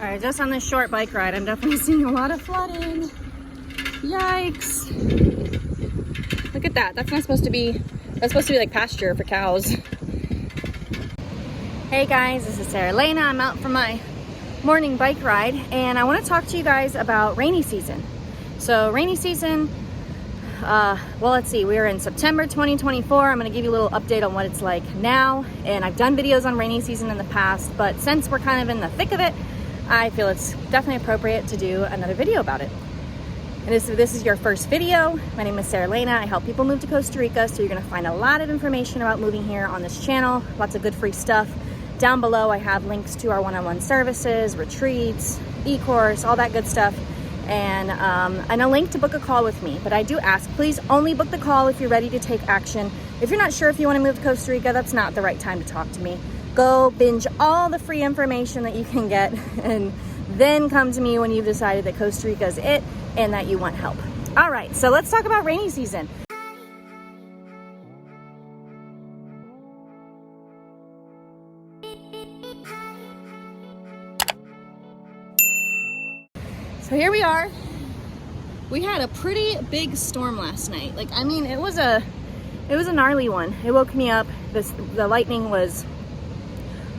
All right, just on this short bike ride, I'm definitely seeing a lot of flooding. Yikes. Look at that. That's supposed to be like pasture for cows. Hey guys, this is Sarah Elena. I'm out for my morning bike ride and I want to talk to you guys about rainy season. So rainy season, well, let's see, we're in September 2024. I'm going to give you a little update on what it's like now. And I've done videos on rainy season in the past, but since we're kind of in the thick of it, I feel it's definitely appropriate to do another video about it. And if this is your first video, my name is Sarah Elena. I help people move to Costa Rica, so you're going to find a lot of information about moving here on this channel, lots of good free stuff. Down below, I have links to our one-on-one services, retreats, e-course, all that good stuff, and a link to book a call with me. But I do ask, please only book the call if you're ready to take action. If you're not sure if you want to move to Costa Rica, that's not the right time to talk to me. Go binge all the free information that you can get and then come to me when you've decided that Costa Rica is it and that you want help. All right, so let's talk about rainy season. So here we are. We had a pretty big storm last night. Like, I mean, it was a gnarly one. It woke me up. The lightning was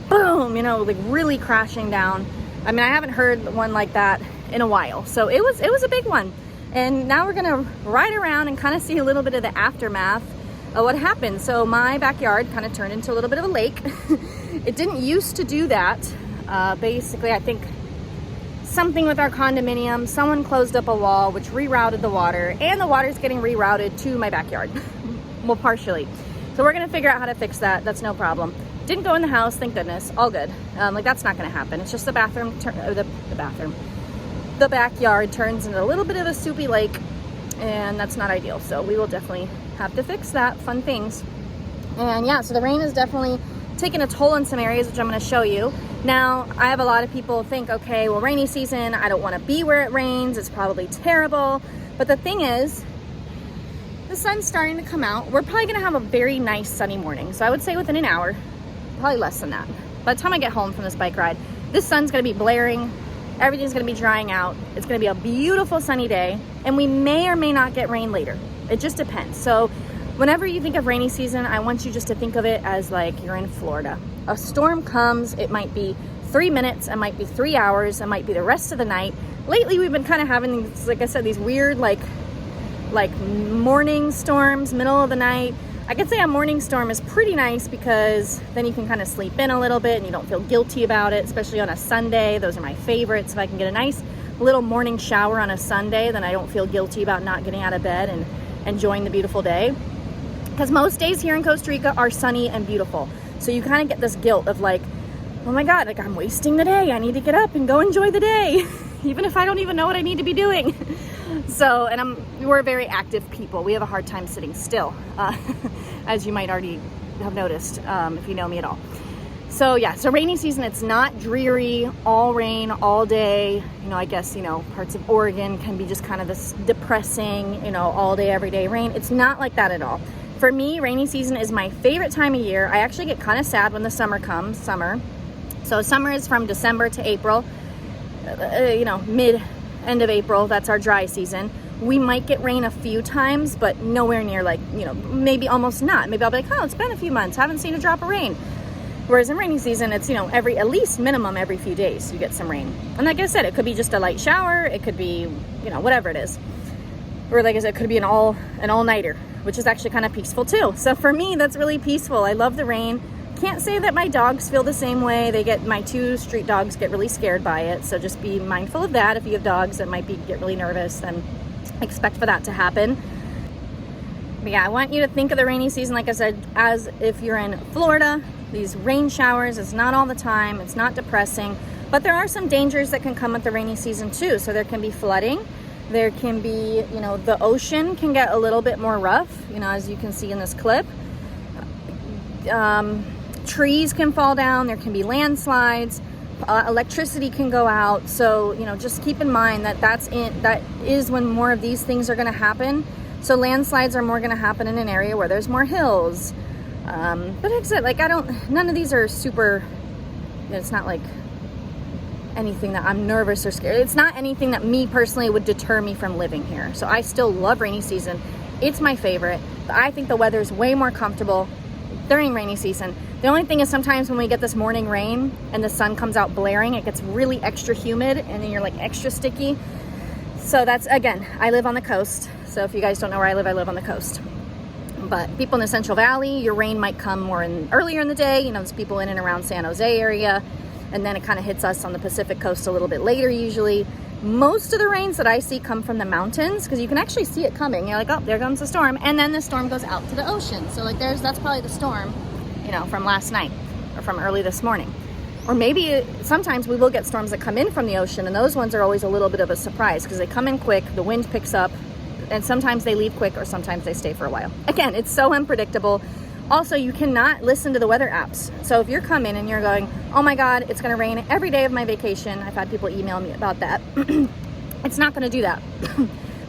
boom, like really crashing down. I mean, I haven't heard one like that in a while. So it was a big one. And now we're gonna ride around and kind of see a little bit of the aftermath of what happened. So my backyard kind of turned into a little bit of a lake. It didn't used to do that. Basically, I think something with our condominium, someone closed up a wall which rerouted the water, and the water's getting rerouted to my backyard. Well, partially. So we're gonna figure out how to fix that. That's no problem. Didn't go in the house, thank goodness, all good. Like, that's not gonna happen. It's just the backyard turns into a little bit of a soupy lake, and that's not ideal. So we will definitely have to fix that. Fun things. And yeah, so the rain is definitely taking a toll on some areas, which I'm gonna show you. Now, I have a lot of people think, okay, well, rainy season, I don't wanna be where it rains, it's probably terrible. But the thing is, the sun's starting to come out. We're probably gonna have a very nice sunny morning. So I would say within an hour, probably less than that. By the time I get home from this bike ride, this sun's gonna be blaring, everything's gonna be drying out, it's gonna be a beautiful sunny day, and we may or may not get rain later. It just depends. So whenever you think of rainy season, I want you just to think of it as like you're in Florida. A storm comes, it might be 3 minutes, it might be 3 hours, it might be the rest of the night. Lately, we've been kind of having these, like I said, these weird like morning storms, middle of the night. I could say a morning storm is pretty nice because then you can kind of sleep in a little bit and you don't feel guilty about it, especially on a Sunday. Those are my favorites. If I can get a nice little morning shower on a Sunday, then I don't feel guilty about not getting out of bed and enjoying the beautiful day. Because most days here in Costa Rica are sunny and beautiful. So you kind of get this guilt of like, oh my God, like I'm wasting the day. I need to get up and go enjoy the day, even if I don't even know what I need to be doing. So, and we're very active people. We have a hard time sitting still, as you might already have noticed, if you know me at all. So yeah, so rainy season, it's not dreary, all rain, all day. I guess, parts of Oregon can be just kind of this depressing, all day, every day rain. It's not like that at all. For me, rainy season is my favorite time of year. I actually get kind of sad when the summer comes, So summer is from December to April, end of April, that's our dry season. We might get rain a few times, but nowhere near like, maybe almost not. Maybe I'll be like, oh, it's been a few months, haven't seen a drop of rain. Whereas in rainy season, it's, at least minimum every few days you get some rain. And like I said, it could be just a light shower, it could be, whatever it is. Or like I said, it could be an all-nighter, which is actually kind of peaceful too. So for me, that's really peaceful. I love the rain. Can't say that my dogs feel the same way. My 2 street dogs get really scared by it. So just be mindful of that. If you have dogs that might get really nervous, then expect for that to happen. But yeah, I want you to think of the rainy season, like I said, as if you're in Florida. These rain showers, it's not all the time, it's not depressing, but there are some dangers that can come with the rainy season too. So there can be flooding, there can be, the ocean can get a little bit more rough, as you can see in this clip. Trees can fall down, there can be landslides, electricity can go out. So, just keep in mind that that is when more of these things are going to happen. So landslides are more going to happen in an area where there's more hills. But like I said, none of these are super, it's not like anything that I'm nervous or scared. It's not anything that me personally would deter me from living here. So I still love rainy season. It's my favorite. But I think the weather is way more comfortable during rainy season. The only thing is sometimes when we get this morning rain and the sun comes out blaring, it gets really extra humid and then you're like extra sticky. So that's, again, I live on the coast. So if you guys don't know where I live on the coast. But people in the Central Valley, your rain might come more earlier in the day. You know, there's people in and around San Jose area. And then it kind of hits us on the Pacific coast a little bit later usually. Most of the rains that I see come from the mountains because you can actually see it coming. You're like, oh, there comes the storm. And then the storm goes out to the ocean. So like that's probably the storm, you know, from last night or from early this morning. Or maybe sometimes we will get storms that come in from the ocean, and those ones are always a little bit of a surprise because they come in quick, the wind picks up, and sometimes they leave quick or sometimes they stay for a while. Again, it's so unpredictable. Also, you cannot listen to the weather apps. So if you're coming and you're going, oh my God, it's gonna rain every day of my vacation. I've had people email me about that. It's not gonna do that.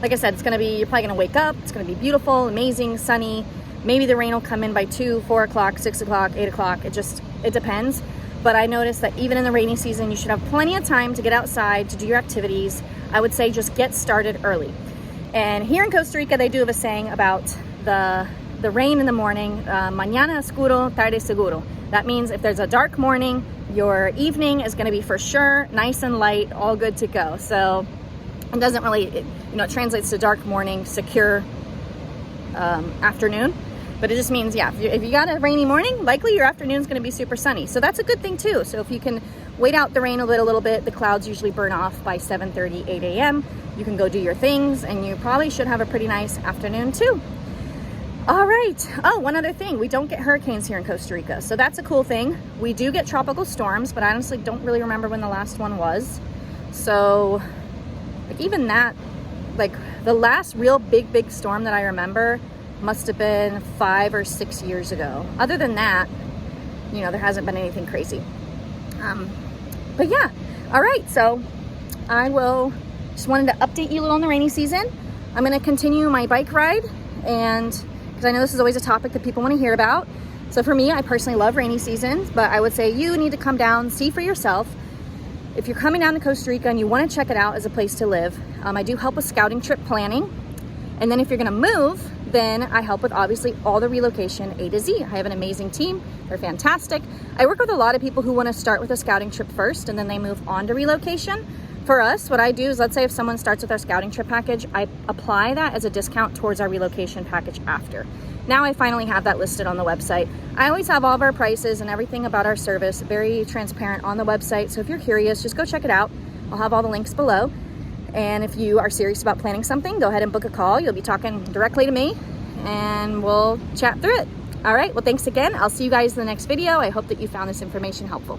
Like I said, you're probably gonna wake up, it's gonna be beautiful, amazing, sunny. Maybe the rain will come in by 2, 4 o'clock, 6 o'clock, 8 o'clock. It depends. But I noticed that even in the rainy season, you should have plenty of time to get outside, to do your activities. I would say just get started early. And here in Costa Rica, they do have a saying about the rain in the morning, mañana oscuro, tarde seguro. That means if there's a dark morning, your evening is gonna be for sure nice and light, all good to go. So it doesn't really, it translates to dark morning, secure afternoon. But it just means, yeah, if you got a rainy morning, likely your afternoon is going to be super sunny. So that's a good thing too. So if you can wait out the rain a little bit, the clouds usually burn off by 7:30, 8 a.m. You can go do your things and you probably should have a pretty nice afternoon too. All right. Oh, one other thing. We don't get hurricanes here in Costa Rica. So that's a cool thing. We do get tropical storms, but I honestly don't really remember when the last one was. So like even that, like the last real big storm that I remember must have been 5 or 6 years ago. Other than that, there hasn't been anything crazy. But yeah, all right. So I just wanted to update you a little on the rainy season. I'm going to continue my bike ride, and because I know this is always a topic that people want to hear about. So for me, I personally love rainy seasons, but I would say you need to come down, see for yourself. If you're coming down to Costa Rica and you want to check it out as a place to live, I do help with scouting trip planning. And then if you're going to move, then I help with obviously all the relocation A to Z. I have an amazing team. They're fantastic. I work with a lot of people who want to start with a scouting trip first and then they move on to relocation. For us, what I do is, let's say if someone starts with our scouting trip package, I apply that as a discount towards our relocation package after. Now I finally have that listed on the website. I always have all of our prices and everything about our service very transparent on the website. So if you're curious, just go check it out. I'll have all the links below. And if you are serious about planning something, go ahead and book a call. You'll be talking directly to me and we'll chat through it. All right, well, thanks again. I'll see you guys in the next video. I hope that you found this information helpful.